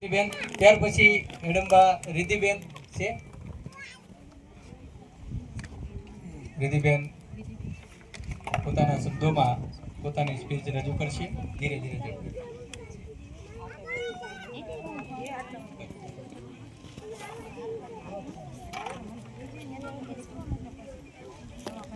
બેન ત્યાર પછી મેડમબા રિધિબેન છે. રિધિબેન પોતાના શબ્દોમાં પોતાની સ્પીચ રજૂ કરશે. ધીરે ધીરે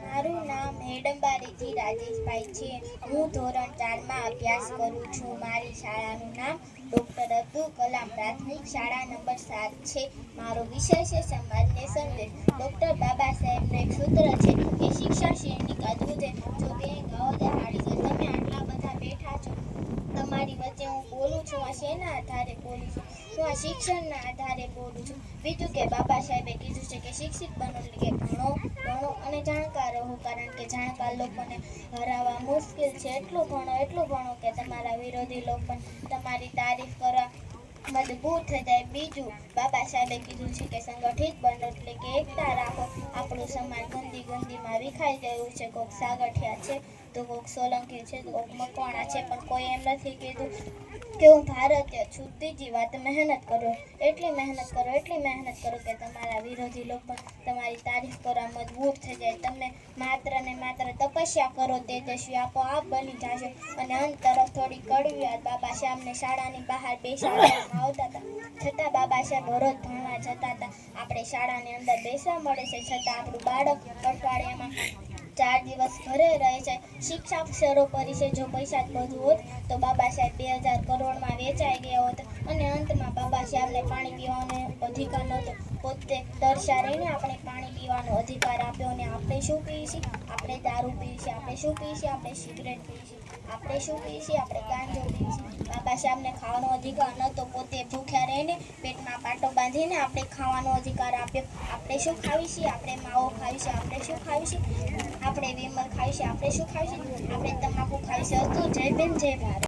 મારું નામ હેડંબા રિધિ રાજેશભાઈ છે. હું ધોરણ 4 માં અભ્યાસ કરું છું. મારી શાળાનું નામ ડૉક્ટર અબ્દુલ કલામ પ્રાથમિક શાળા નંબર 7 છે. મારો વિષય છે સમાજને સંદેશ. ડૉક્ટર બાબા સાહેબનું એક સૂત્ર છે કે શિક્ષા શિરની અદ્ભુત છે. જો કે ગાઓ દહાડી છે. તમે આટલા બધા બેઠા છો, તમારી વચ્ચે હું બોલું છું. આ શેના આધારે બોલું છું? હું આ શિક્ષણના આધારે બોલું છું. બીજું કે બાબા સાહેબે કીધું છે કે શિક્ષિત બનો એટલે કે ભણો અને જાણકાર રહો, કારણ કે જાણકાર લોકોને હરાવવા મુશ્કેલ છે. એટલું ભણો કે તમારા વિરોધી લોકો તમારી તારીફ કરવા મજબૂર થઈ જાય. બીજું બાબા સાહેબે કીધું છે કે સંગઠિત બનો એટલે કે એકતા રાખો. આપણું સમાજ ગંદીમાં વિખાઈ ગયું છે. કોઈક સાગઠિયા છે તો કોઈક સોલંકી છે તો કોઈક મકવાણા છે, પણ કોઈ એમ નથી કીધું કે હું ભારતીય છું. ત્રીજી વાત, મહેનત કરો, એટલી મહેનત કરો કે તમારા વિરોધી લોકો તમારી તારીફ કરવા મજબૂર થઈ જાય. તમે માત્ર ને માત્ર તપસ્યા કરો, તેજસ્વી આપોઆપ બની જશો. અને અંત તરફ થોડી કડવી વાત, બાબા સાહેબને શાળાની બહાર બેસાડવામાં આવતા હતા, છતાં બાબા સાહેબ રોજ ભણવા જતા હતા. આપણે શાળાની અંદર બેસવા મળે છે, છતાં આપણું બાળક અઠવાડિયામાં 4 દિવસ ઘરે રહે છે. શિક્ષા સર્વોપરી છે. જો પૈસા જ બધું હોત તો બાબા સાહેબ 2000 કરોડમાં વેચાઈ ગયા હોત. અને અંતમાં બાબા સાહેબને પાણી પીવાનો અધિકાર નહોતો. પોતે તરસ્યા રહીને આપણે પાણી પીવાનો અધિકાર આપ્યો. અને આપણે શું પીએ છીએ? આપણે દારૂ પીએ છીએ. આપણે શું પીએ છીએ? આપણે સિગરેટ પીએ છીએ. આપણે શું પીએ છીએ? આપણે ગાંજો પીએ છીએ. બાબા સાહેબને ખાવાનો અધિકાર નહોતો. પોતે ભૂખ્યા રહીને પેટમાં પાટો બાંધીને આપણે ખાવાનો અધિકાર આપ્યો. આપણે શું ખાવી છીએ? આપણે માવો ખાવી છે. આપણે શું ખાવી છે? આપણે વિમલ ખાવી છે. આપણે શું ખાવી છે? આપણે તમાકુ ખાવી છે. જય ભીમ, જય ભારત.